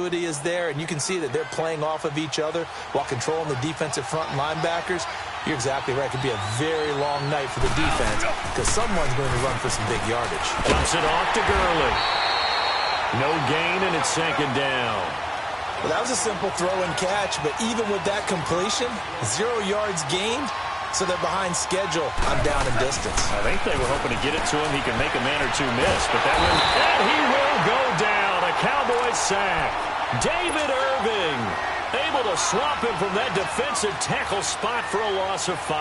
continuity is there, and you can see that they're playing off of each other while controlling the defensive front linebackers. You're exactly right. It could be a very long night for the defense because someone's going to run for some big yardage. Dumps it off to Gurley. No gain, and it's second down. Well, that was a simple throw and catch, but even with that completion, 0 yards gained, so they're behind schedule on down and distance. I think they were hoping to get it to him. He can make a man or two miss, but that one, and he will go down. A Cowboys sack. David Irving able to swap him from that defensive tackle spot for a loss of 5.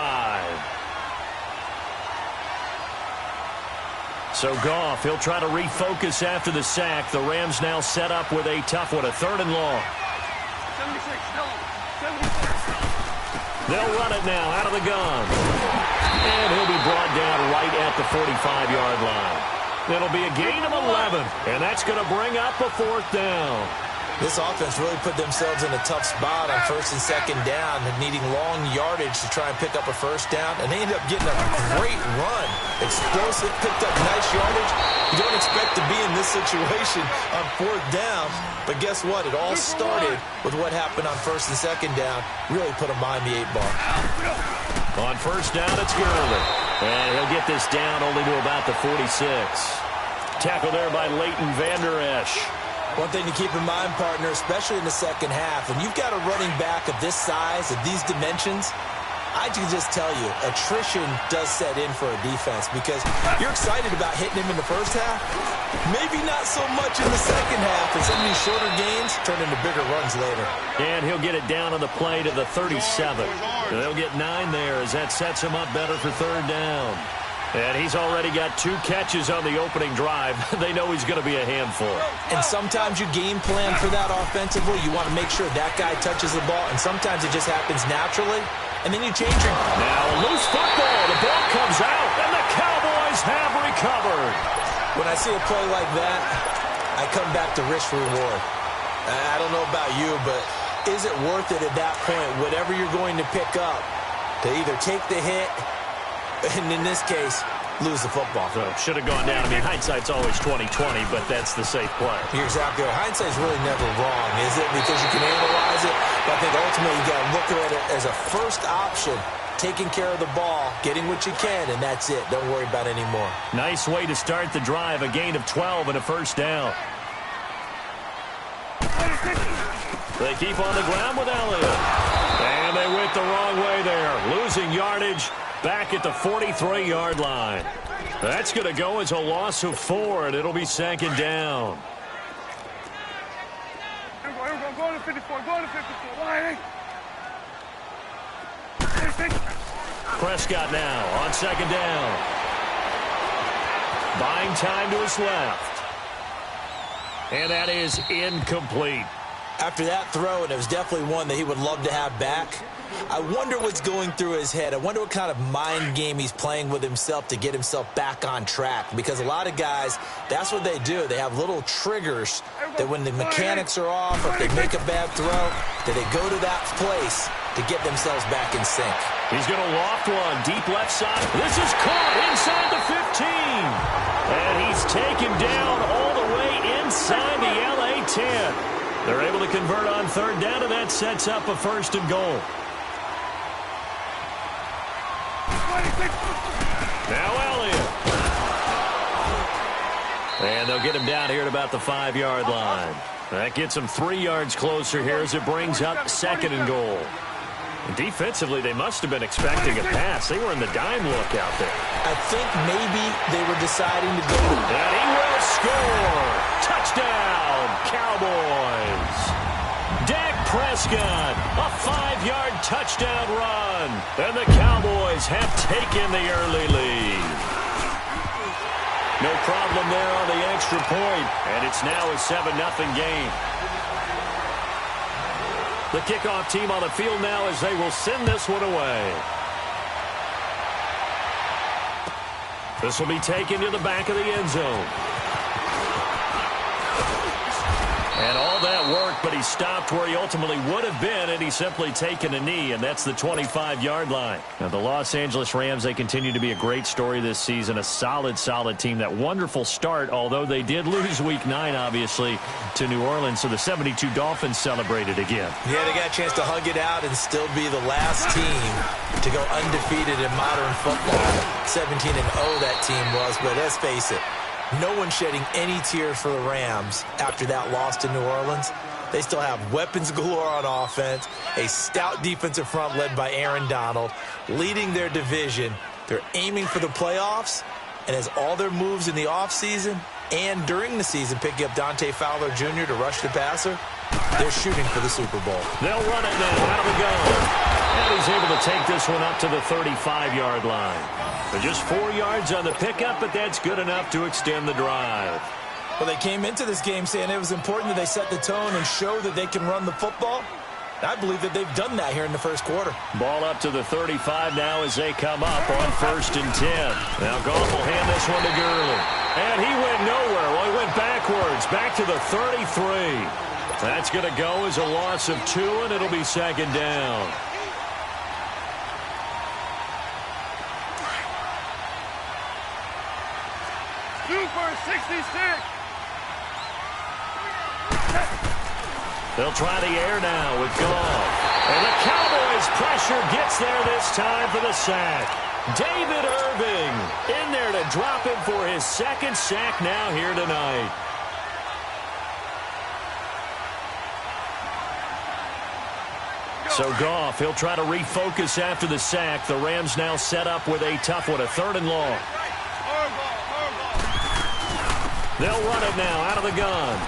So Goff, he'll try to refocus after the sack. The Rams now set up with a tough one, a 3rd and long. 76. They'll run it now out of the gun. And he'll be brought down right at the 45-yard line. It'll be a gain of 11, and that's going to bring up a 4th down. This offense really put themselves in a tough spot on 1st and 2nd down, needing long yardage to try and pick up a 1st down, and they ended up getting a great run. Explosive, picked up nice yardage. You don't expect to be in this situation on 4th down, but guess what? It all started with what happened on 1st and 2nd down. Really put them behind the 8 ball. On 1st down, it's Gurley. And he'll get this down only to about the 46. Tackle there by Leighton Vander Esch. One thing to keep in mind, partner, especially in the second half, when you've got a running back of this size, of these dimensions, I can just tell you, attrition does set in for a defense because you're excited about hitting him in the first half, maybe not so much in the second half, and some of these shorter gains turn into bigger runs later. And he'll get it down on the play to the 37. They'll get 9 there as that sets him up better for 3rd down. And he's already got 2 catches on the opening drive. They know he's going to be a handful. And sometimes you game plan for that offensively. You want to make sure that guy touches the ball, and sometimes it just happens naturally, and then you change your... Now a loose football. The ball comes out, and the Cowboys have recovered. When I see a play like that, I come back to risk-reward. I don't know about you, but is it worth it at that point, whatever you're going to pick up, to either take the hit, and in this case, lose the football? So should have gone down. I mean, hindsight's always 20/20, but that's the safe play. You're exactly right. Hindsight's really never wrong, is it? Because you can analyze it, but I think ultimately you got to look at it as a first option, taking care of the ball, getting what you can, and that's it. Don't worry about it anymore. Nice way to start the drive, a gain of 12 and a 1st down. They keep on the ground with Elliott. And they went the wrong way there, losing yardage. Back at the 43-yard line. That's going to go as a loss of 4, and it'll be 2nd down. Go to 54. Go to 54. Prescott now on 2nd down. Buying time to his left. And that is incomplete. After that throw, and it was definitely one that he would love to have back, I wonder what's going through his head. I wonder what kind of mind game he's playing with himself to get himself back on track. Because a lot of guys, that's what they do. They have little triggers that when the mechanics are off or if they make a bad throw, that they go to that place to get themselves back in sync. He's going to loft one deep left side. This is caught inside the 15. And he's taken down all the way inside the LA 10. They're able to convert on 3rd down, and that sets up a 1st and goal. Now Elliott. And they'll get him down here at about the 5-yard line. That gets him 3 yards closer here as it brings up 2nd and goal. And defensively, they must have been expecting a pass. They were in the dime look out there. I think maybe they were deciding to go. And he will score. Touchdown, Cowboys. Dak Prescott, a 5-yard touchdown run. And the Cowboys have taken the early lead. No problem there on the extra point. And it's now a 7-0 game. The kickoff team on the field now as they will send this one away. This will be taken to the back of the end zone. And all that work, but he He's stopped where he ultimately would have been, and he's simply taken a knee, and that's the 25-yard line. Now, the Los Angeles Rams, they continue to be a great story this season, a solid team. That wonderful start, although they did lose Week 9, obviously, to New Orleans, so the 72 Dolphins celebrated again. Yeah, they got a chance to hug it out and still be the last team to go undefeated in modern football. 17-0 that team was, but let's face it, no one shedding any tears for the Rams after that loss to New Orleans. They still have weapons galore on offense, a stout defensive front led by Aaron Donald, leading their division. They're aiming for the playoffs, and as all their moves in the offseason and during the season, picking up Dante Fowler Jr. to rush the passer, they're shooting for the Super Bowl. They'll run it now out of the gun. And he's able to take this one up to the 35-yard line. So just 4 yards on the pickup, but that's good enough to extend the drive. Well, they came into this game saying it was important that they set the tone and show that they can run the football. I believe that they've done that here in the first quarter. Ball up to the 35 now as they come up on 1st and 10. Now Goff will hand this one to Gurley. And he went nowhere. Well, he went backwards, back to the 33. That's going to go as a loss of 2, and it'll be 2nd down. Super 66. They'll try the air now with Goff. And the Cowboys' pressure gets there this time for the sack. David Irving in there to drop him for his 2nd sack now here tonight. So Goff, he'll try to refocus after the sack. The Rams now set up with a tough one, a 3rd and long. They'll run it now out of the gun.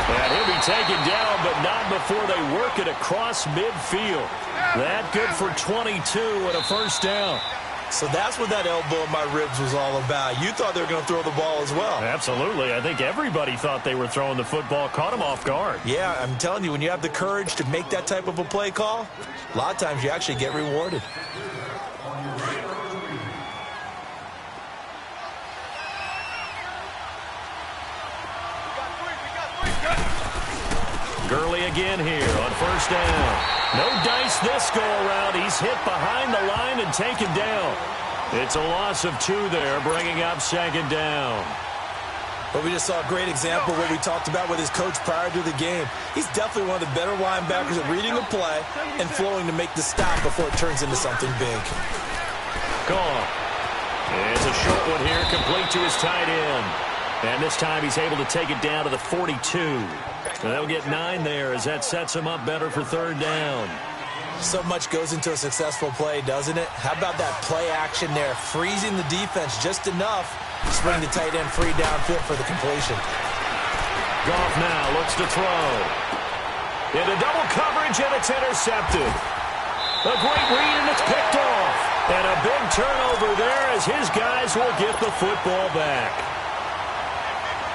And he'll be taken down, but not before they work it across midfield. That good for 22 and a 1st down. So that's what that elbow in my ribs was all about. You thought they were going to throw the ball as well. Absolutely. I think everybody thought they were throwing the football, caught him off guard. Yeah, I'm telling you, when you have the courage to make that type of a play call, a lot of times you actually get rewarded. Gurley again here on 1st down. No dice this go-around. He's hit behind the line and taken down. It's a loss of 2 there, bringing up 2nd down. But we just saw a great example of what we talked about with his coach prior to the game. He's definitely one of the better linebackers at reading a play and flowing to make the stop before it turns into something big. Gone. It's a short one here, complete to his tight end. And this time he's able to take it down to the 42. So they'll get 9 there as that sets him up better for 3rd down. So much goes into a successful play, doesn't it? How about that play action there, freezing the defense just enough to bring the tight end free downfield for the completion. Goff now looks to throw. Into double coverage, and it's intercepted. A great read, and it's picked off. And a big turnover there as his guys will get the football back.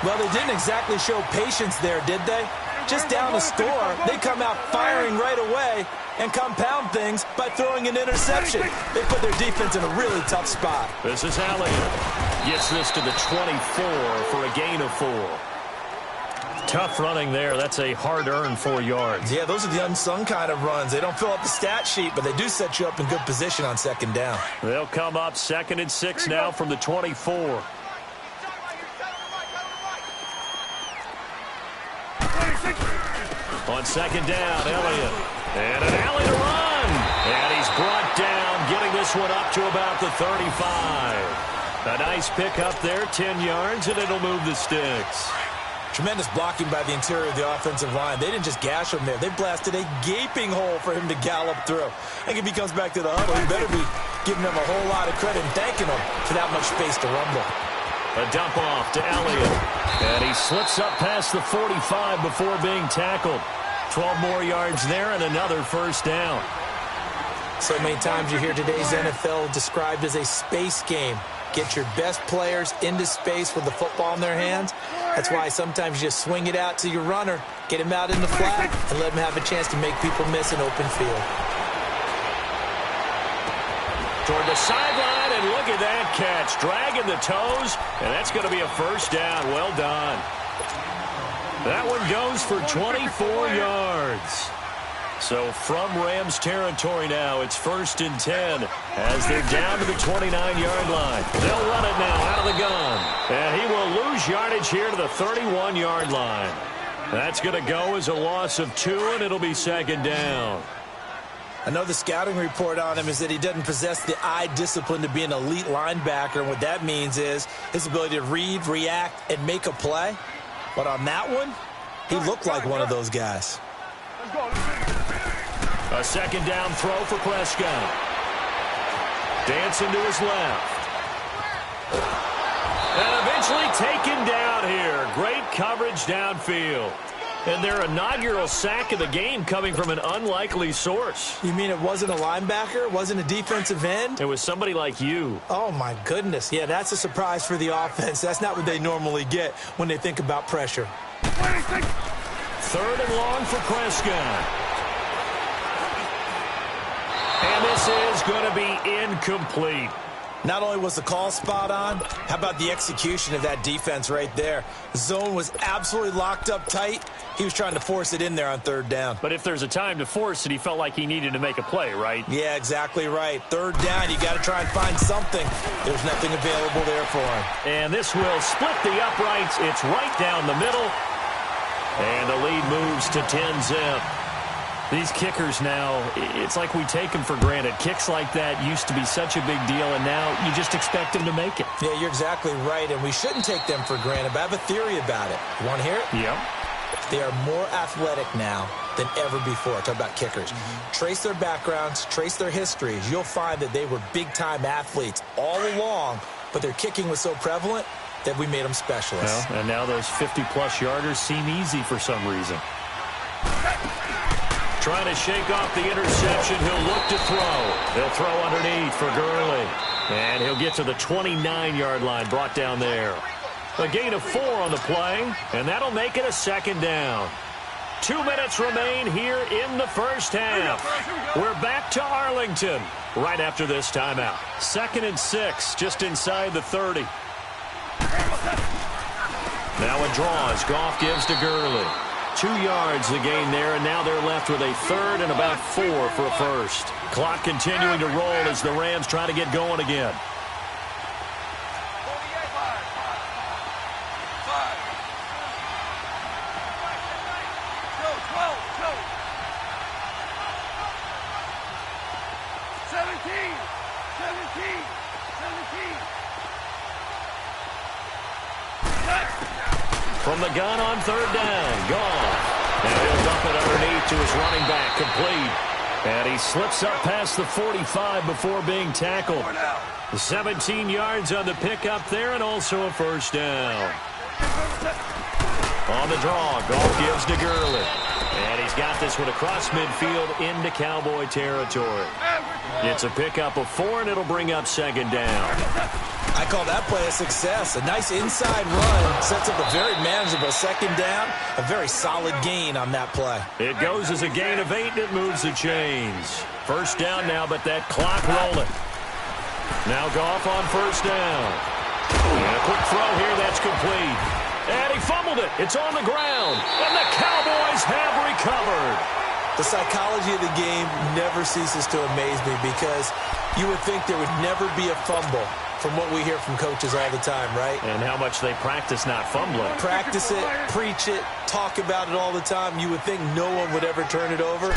Well, they didn't exactly show patience there, did they? Just down a score, they come out firing right away and compound things by throwing an interception. They put their defense in a really tough spot. This is Elliott. Gets this to the 24 for a gain of 4. Tough running there. That's a hard-earned 4 yards. Yeah, those are the unsung kind of runs. They don't fill up the stat sheet, but they do set you up in good position on 2nd down. They'll come up 2nd and 6 now from the 24. On 2nd down, Elliott. And an alley to run. And he's brought down, getting this one up to about the 35. A nice pickup there, 10 yards, and it'll move the sticks. Tremendous blocking by the interior of the offensive line. They didn't just gash him there. They blasted a gaping hole for him to gallop through. I think if he comes back to the huddle, he better be giving them a whole lot of credit and thanking them for that much space to rumble. A dump off to Elliott. And he slips up past the 45 before being tackled. 12 more yards there and another 1st down. So many times you hear today's NFL described as a space game. Get your best players into space with the football in their hands. That's why sometimes you just swing it out to your runner, get him out in the flat, and let him have a chance to make people miss an open field. Toward the sideline, and look at that catch. Dragging the toes, and that's going to be a 1st down. Well done. That one goes for 24 yards. So from Rams territory now, it's 1st and 10 as they're down to the 29-yard line. They'll run it now out of the gun. And he will lose yardage here to the 31-yard line. That's going to go as a loss of 2, and it'll be 2nd down. I know the scouting report on him is that he doesn't possess the eye discipline to be an elite linebacker. And what that means is his ability to read, react, and make a play. But on that one, he looked like one of those guys. A 2nd down throw for Prescott. Dancing to his left. And eventually taken down here. Great coverage downfield. And their inaugural sack of the game coming from an unlikely source. You mean it wasn't a linebacker? It wasn't a defensive end? It was somebody like you. Oh, my goodness. Yeah, that's a surprise for the offense. That's not what they normally get when they think about pressure. 3rd and long for Prescott. And this is going to be incomplete. Not only was the call spot on, how about the execution of that defense right there? The zone was absolutely locked up tight. He was trying to force it in there on 3rd down. But if there's a time to force it, he felt like he needed to make a play, right? Yeah, exactly right. 3rd down, you got to try and find something. There's nothing available there for him. And this will split the uprights. It's right down the middle. And the lead moves to 10-zip. These kickers now, it's like we take them for granted. Kicks like that used to be such a big deal, and now you just expect them to make it. Yeah, you're exactly right, and we shouldn't take them for granted, but I have a theory about it. You want to hear it? Yeah. They are more athletic now than ever before. Talk about kickers. Trace their backgrounds, trace their histories. You'll find that they were big-time athletes all along, but their kicking was so prevalent that we made them specialists. Well, and now those 50-plus yarders seem easy for some reason. Trying to shake off the interception. He'll look to throw. He'll throw underneath for Gurley. And he'll get to the 29-yard line, brought down there. A gain of 4 on the play, and that'll make it a 2nd down. 2 minutes remain here in the first half. We're back to Arlington right after this timeout. 2nd and 6, just inside the 30. Now a draw as Goff gives to Gurley. 2 yards the gain there, and now they're left with a 3rd and about 4 for a first. Clock continuing to roll as the Rams try to get going again. From the gun on 3rd down, Goff. And he'll dump it underneath to his running back, complete. And he slips up past the 45 before being tackled. 17 yards on the pickup there, and also a 1st down. On the draw, Goff gives to Gurley. And he's got this one across midfield into Cowboy territory. It's a pickup of 4, and it'll bring up 2nd down. I call that play a success. A nice inside run sets up a very manageable 2nd down. A very solid gain on that play. It goes as a gain of 8, and it moves the chains. 1st down now, but that clock rolling. Now Goff on 1st down. And a quick throw here, that's complete. And he fumbled it. It's on the ground. And the Cowboys have recovered. The psychology of the game never ceases to amaze me because you would think there would never be a fumble from what we hear from coaches all the time, right? And how much they practice not fumbling. Practice it, preach it, talk about it all the time. You would think no one would ever turn it over.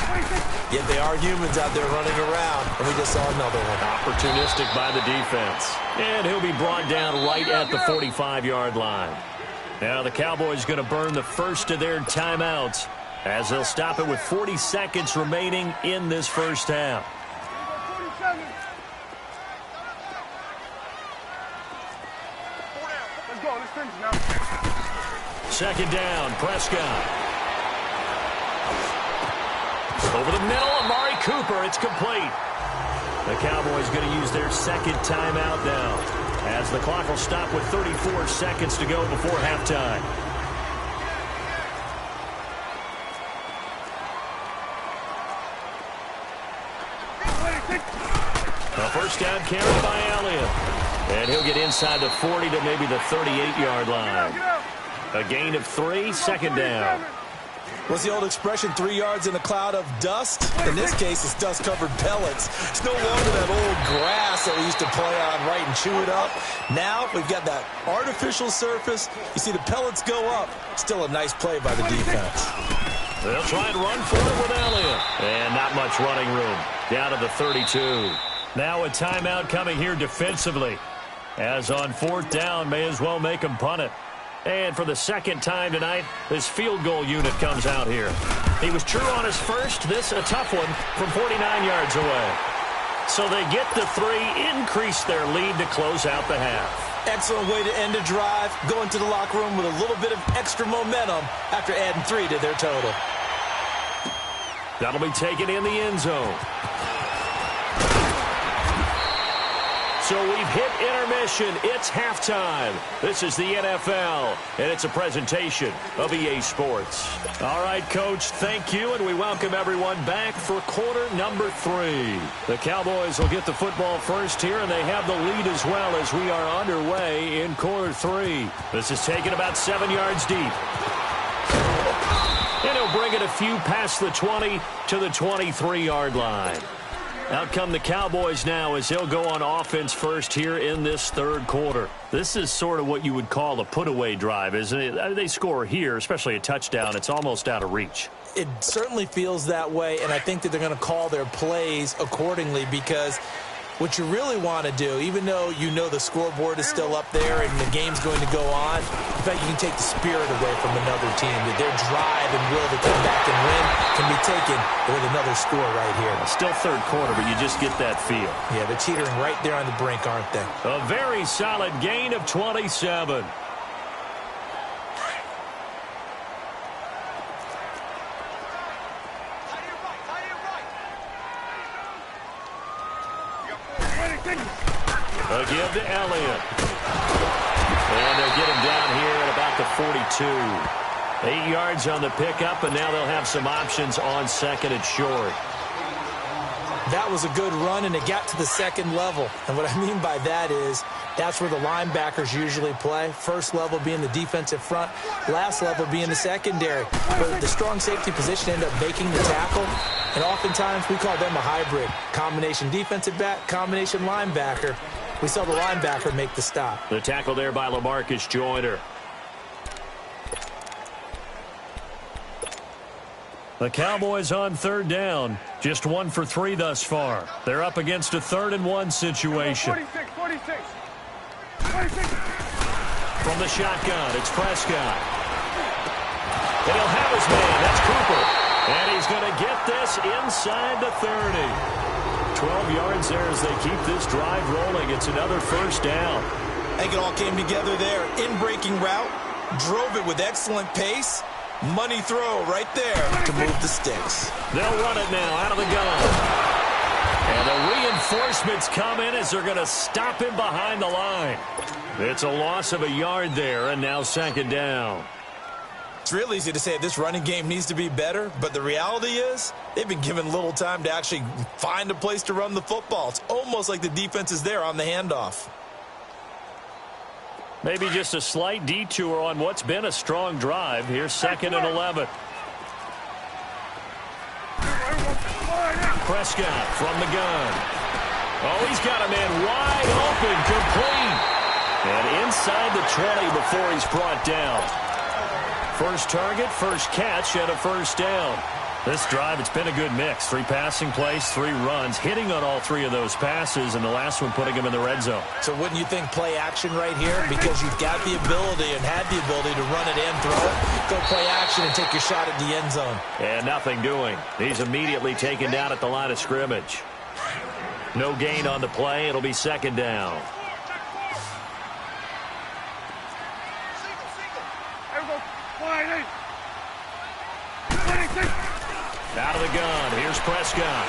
Yet they are humans out there running around, and we just saw another one. Opportunistic by the defense. And he'll be brought down right at the 45-yard line. Now the Cowboys going to burn the first of their timeouts as they'll stop it with 40 seconds remaining in this first half. Second down, Prescott. Over the middle, Amari Cooper. It's complete. The Cowboys going to use their 2nd timeout now as the clock will stop with 34 seconds to go before halftime. A 1st down carry by Elliott. And he'll get inside the 40 to maybe the 38-yard line. A gain of 3, second down. What's the old expression, 3 yards in a cloud of dust? In this case, it's dust-covered pellets. It's no longer that old grass that we used to play on, right, and chew it up. Now we've got that artificial surface. You see the pellets go up. Still a nice play by the defense. They'll try and run for it with Elliott. And not much running room. Down to the 32. Now a timeout coming here defensively. As on 4th down, may as well make them punt it. And for the second time tonight, this field goal unit comes out here. He was true on his first. This a tough one from 49 yards away. So they get the 3, increase their lead to close out the half. Excellent way to end a drive. Go into the locker room with a little bit of extra momentum after adding 3 to their total. That'll be taken in the end zone. So we've hit intermission. It's halftime. This is the NFL, and it's a presentation of EA Sports. All right, Coach, thank you, and we welcome everyone back for quarter number 3. The Cowboys will get the football first here, and they have the lead as well as we are underway in quarter 3. This is taken about 7 yards deep. And he'll bring it a few past the 20 to the 23-yard line. Out come the Cowboys now as they'll go on offense first here in this third quarter. This is sort of what you would call a put-away drive, isn't it? They score here, especially a touchdown. It's almost out of reach. It certainly feels that way, and I think that they're going to call their plays accordingly because what you really want to do, even though you know the scoreboard is still up there and the game's going to go on, in fact, you can take the spirit away from another team. That their drive and will to come back and win can be taken with another score right here. Still third quarter, but you just get that feel. Yeah, they're teetering right there on the brink, aren't they? A very solid gain of 27. A give to Elliott. And they'll get him down here at about the 42. 8 yards on the pickup, and now they'll have some options on second and short. That was a good run, and it got to the second level. And what I mean by that is that's where the linebackers usually play. First level being the defensive front, last level being the secondary. But the strong safety position ended up making the tackle, and oftentimes we call them a hybrid. Combination defensive back, combination linebacker. We saw the linebacker make the stop. The tackle there by LaMarcus Joyner. The Cowboys on third down. Just 1 for 3 thus far. They're up against a 3rd and 1 situation. 46. From the shotgun, it's Prescott. And he'll have his man. That's Cooper. And he's going to get this inside the 30. 12 yards there as they keep this drive rolling. It's another first down. I think it all came together there. In-breaking route, drove it with excellent pace. Money throw right there to move the sticks. They'll run it now out of the gun. And the reinforcements come in as they're going to stop him behind the line. It's a loss of a yard there, and now second down. It's real easy to say this running game needs to be better, but the reality is they've been given little time to actually find a place to run the football. It's almost like the defense is there on the handoff. Maybe just a slight detour on what's been a strong drive. Here's 2nd and 11. Prescott from the gun. Oh, he's got a man wide open, complete. And inside the 20 before he's brought down. First target, first catch, and a first down. This drive, it's been a good mix. 3 passing plays, 3 runs, hitting on all 3 of those passes, and the last one putting him in the red zone. So wouldn't you think play action right here? Because you've got the ability and had the ability to run it and throw it. Go play action and take your shot at the end zone. And nothing doing. He's immediately taken down at the line of scrimmage. No gain on the play. It'll be second down. Out of the gun. Here's Prescott.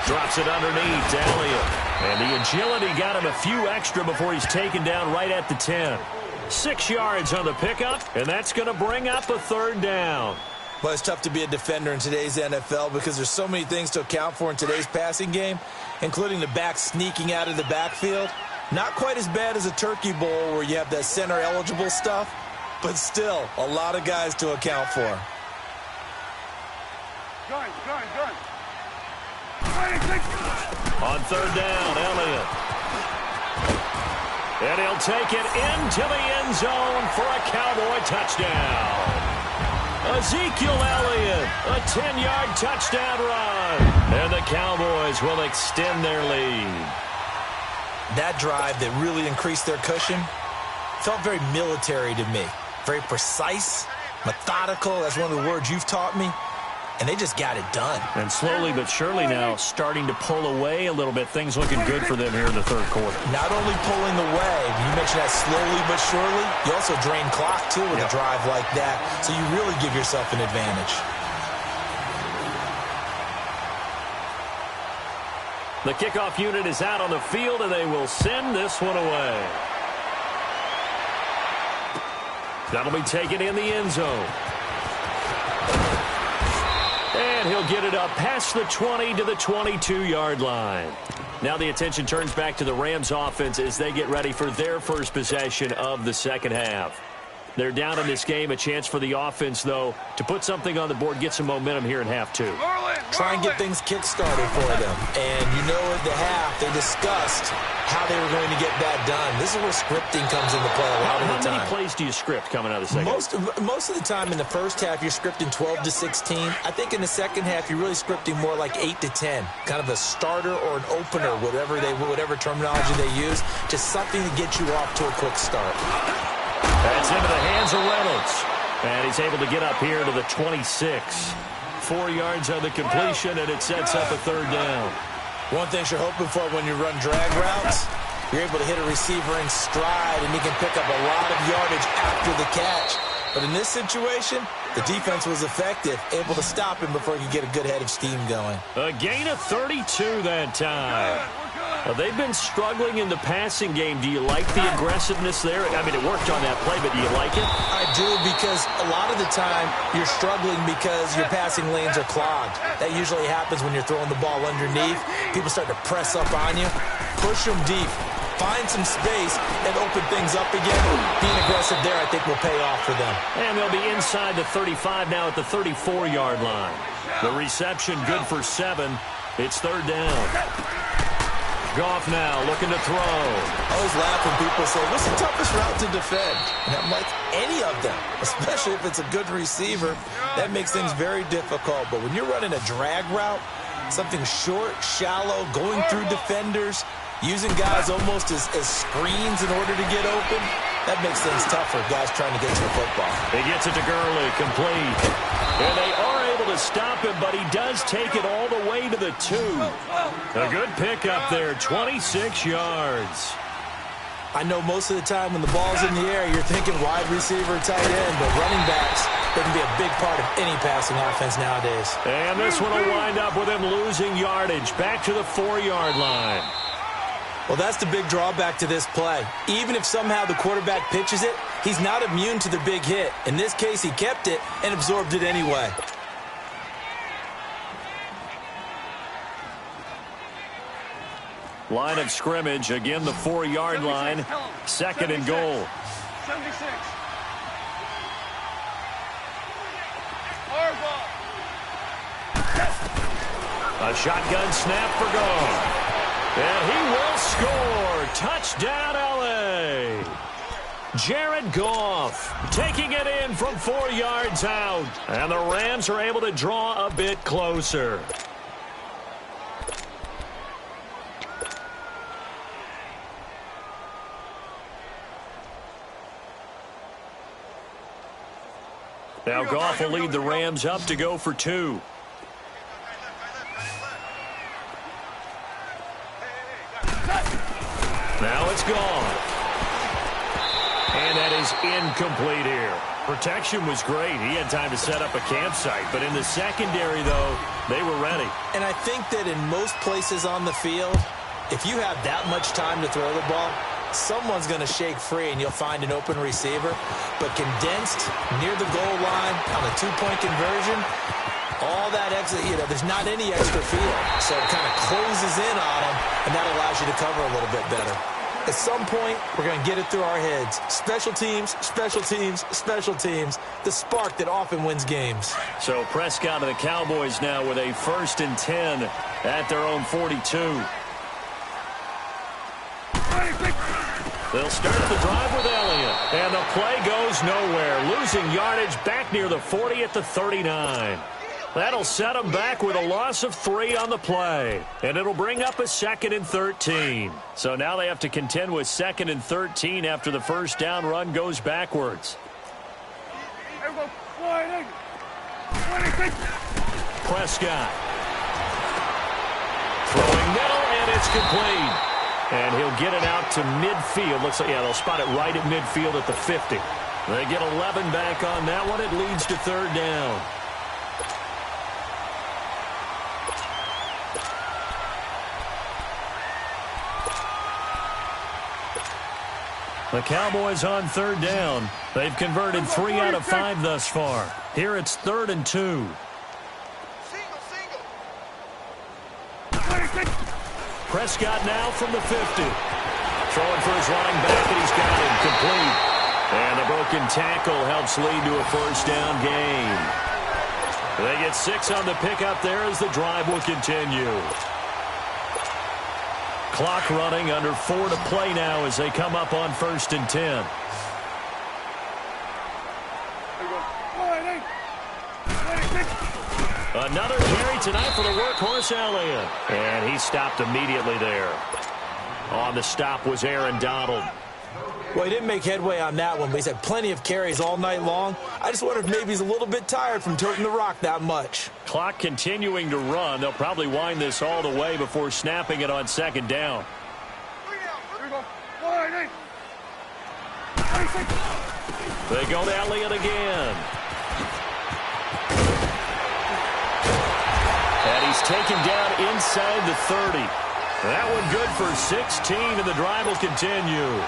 Drops it underneath to Elliott. And the agility got him a few extra before he's taken down right at the 10. 6 yards on the pickup, and that's going to bring up a third down. Well, it's tough to be a defender in today's NFL because there's so many things to account for in today's passing game, including the back sneaking out of the backfield. Not quite as bad as a turkey bowl where you have that center-eligible stuff. but still, a lot of guys to account for. Gun. On third down, Elliott. And he'll take it into the end zone for a Cowboy touchdown. Ezekiel Elliott, a 10-yard touchdown run. And the Cowboys will extend their lead. That drive that really increased their cushion felt very military to me. Very precise, methodical. That's one of the words you've taught me. And they just got it done. And slowly but surely now starting to pull away a little bit. Things looking good for them here in the third quarter. Not only pulling away, you mentioned that slowly but surely, you also drain clock, too, with a drive like that. So you really give yourself an advantage. The kickoff unit is out on the field, and they will send this one away. That'll be taken in the end zone. And he'll get it up past the 20 to the 22-yard line. Now the attention turns back to the Rams offense as they get ready for their first possession of the second half. They're down in this game. A chance for the offense, though, to put something on the board, get some momentum here in half two. Try and get things kick-started for them. And you know at the half, they discussed how they were going to get that done. This is where scripting comes into play a lot of the time. How many plays do you script coming out of the second half? Most of the time in the first half, you're scripting 12 to 16. I think in the second half, you're really scripting more like 8 to 10. Kind of a starter or an opener, whatever terminology they use. Just something to get you off to a quick start. That's into the hands of Reynolds. And he's able to get up here to the 26. 4 yards on the completion, and it sets up a third down. One thing you're hoping for when you run drag routes, you're able to hit a receiver in stride, and he can pick up a lot of yardage after the catch. But in this situation, the defense was effective, able to stop him before he could get a good head of steam going. A gain of 32 that time. They've been struggling in the passing game. Do you like the aggressiveness there? I mean, it worked on that play, but do you like it? I do, because a lot of the time you're struggling because your passing lanes are clogged. That usually happens when you're throwing the ball underneath. People start to press up on you. Push them deep. Find some space and open things up again. Being aggressive there, I think, will pay off for them. And they'll be inside the 35 now at the 34-yard line. The reception good for 7. It's third down. Goff now looking to throw. I always laugh when people say, what's the toughest route to defend? And I'm like, any of them, especially if it's a good receiver. That makes things very difficult. But when you're running a drag route, something short, shallow, going through defenders, using guys almost as screens in order to get open, that makes things tougher, guys trying to get to the football. He gets it to Gurley, complete. And they are able to stop him, but he does take it all the way to the 2. A good pickup there, 26 yards. I know most of the time when the ball's in the air, you're thinking wide receiver, tight end, but running backs, they can be a big part of any passing offense nowadays. And this one will wind up with him losing yardage, back to the 4-yard line. Well, that's the big drawback to this play. Even if somehow the quarterback pitches it, he's not immune to the big hit. In this case, he kept it and absorbed it anyway. Line of scrimmage, again the 4-yard line, 2nd and goal. 76. A shotgun snap for Goff. And he will score. Touchdown, L.A. Jared Goff taking it in from 4 yards out. And the Rams are able to draw a bit closer. Now Goff will lead the Rams up to go for 2. Now it's gone. And that is incomplete here. Protection was great. He had time to set up a campsite. But in the secondary, though, they were ready. And I think that in most places on the field, if you have that much time to throw the ball, someone's going to shake free and you'll find an open receiver. But condensed near the goal line on a 2-point conversion, all that extra, there's not any extra field. So it kind of closes in on them, and that allows you to cover a little bit better. At some point, we're going to get it through our heads. Special teams, special teams, special teams. The spark that often wins games. So Prescott and the Cowboys now with a 1st and 10 at their own 42. They'll start the drive with Elliott. And the play goes nowhere. Losing yardage back near the 40 at the 39. That'll set them back with a loss of 3 on the play. And it'll bring up a 2nd and 13. So now they have to contend with 2nd and 13 after the first down run goes backwards. Prescott. Throwing middle, and it's complete. And he'll get it out to midfield. Looks like, yeah, they'll spot it right at midfield at the 50. They get 11 back on that one. It leads to 3rd down. The Cowboys on 3rd down. They've converted 3 out of 5 thus far. Here it's 3rd and 2. Prescott now from the 50. Throwing for his running back, and he's got him complete. And the broken tackle helps lead to a 1st down gain. They get 6 on the pickup there as the drive will continue. Clock running, under 4 to play now as they come up on 1st and 10. Another carry tonight for the workhorse Elliott. And he stopped immediately there. On the stop was Aaron Donald. Well, he didn't make headway on that one, but he's had plenty of carries all night long. I just wonder if maybe he's a little bit tired from toting the rock that much. Clock continuing to run. They'll probably wind this all the way before snapping it on 2nd down. They go to Elliott again. And he's taken down inside the 30. That one good for 16, and the drive will continue.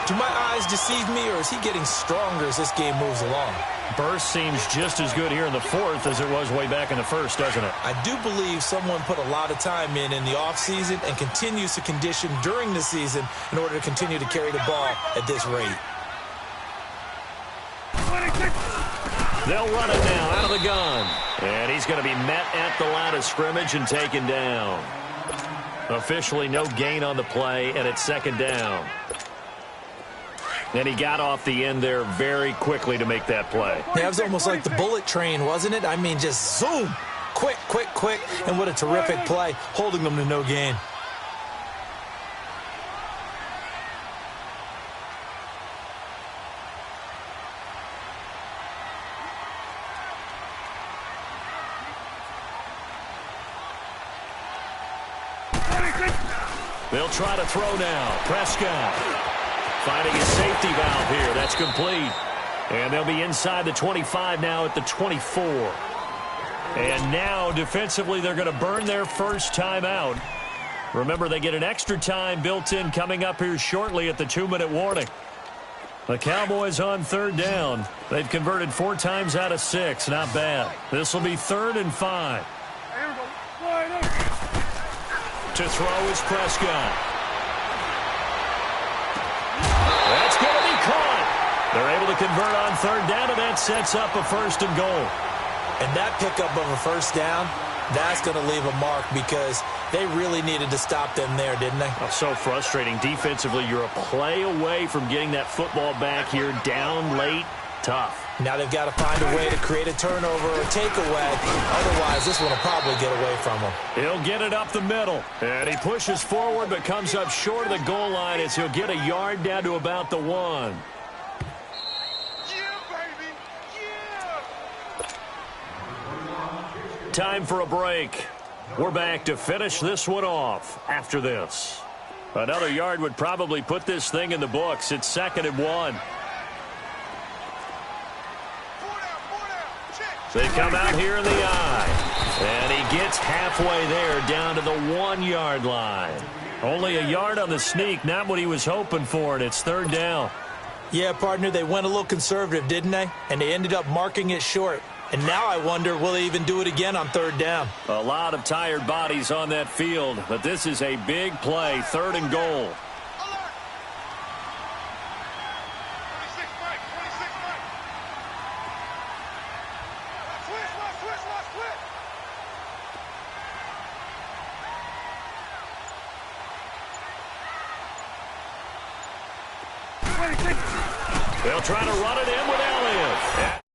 Do my eyes deceive me, or is he getting stronger as this game moves along? Burst seems just as good here in the 4th as it was way back in the 1st, doesn't it? I do believe someone put a lot of time in the offseason and continues to condition during the season in order to continue to carry the ball at this rate. They'll run it now out of the gun. And he's going to be met at the line of scrimmage and taken down. Officially no gain on the play, and it's 2nd down. And he got off the end there very quickly to make that play. Yeah, it was almost like the bullet train, wasn't it? I mean, just zoom. Quick, quick, quick. And what a terrific play, holding them to no gain. They'll try to throw now. Prescott finding his safety valve here. That's complete. And they'll be inside the 25 now at the 24. And now defensively they're going to burn their first timeout. Remember, they get an extra time built in coming up here shortly at the 2-minute warning. The Cowboys on 3rd down. They've converted 4 times out of 6. Not bad. This will be 3rd and 5. To throw is Prescott. That's going to be caught. They're able to convert on 3rd down, and that sets up a 1st and goal. And that pickup of a 1st down, that's going to leave a mark because they really needed to stop them there, didn't they? Oh, so frustrating. Defensively, you're a play away from getting that football back here down late. Tough. Now they've got to find a way to create a turnover or takeaway. Otherwise, this one will probably get away from him. He'll get it up the middle. And he pushes forward but comes up short of the goal line as he'll get a yard down to about the 1. Yeah, baby. Yeah. Time for a break. We're back to finish this one off after this. Another yard would probably put this thing in the books. It's 2nd and 1. They come out here in the eye. And he gets halfway there down to the 1-yard line. Only a yard on the sneak, not what he was hoping for, and it's 3rd down. Yeah, partner, they went a little conservative, didn't they? And they ended up marking it short. And now I wonder, will they even do it again on 3rd down? A lot of tired bodies on that field, but this is a big play, 3rd and goal. They'll try to run it in with Elliott.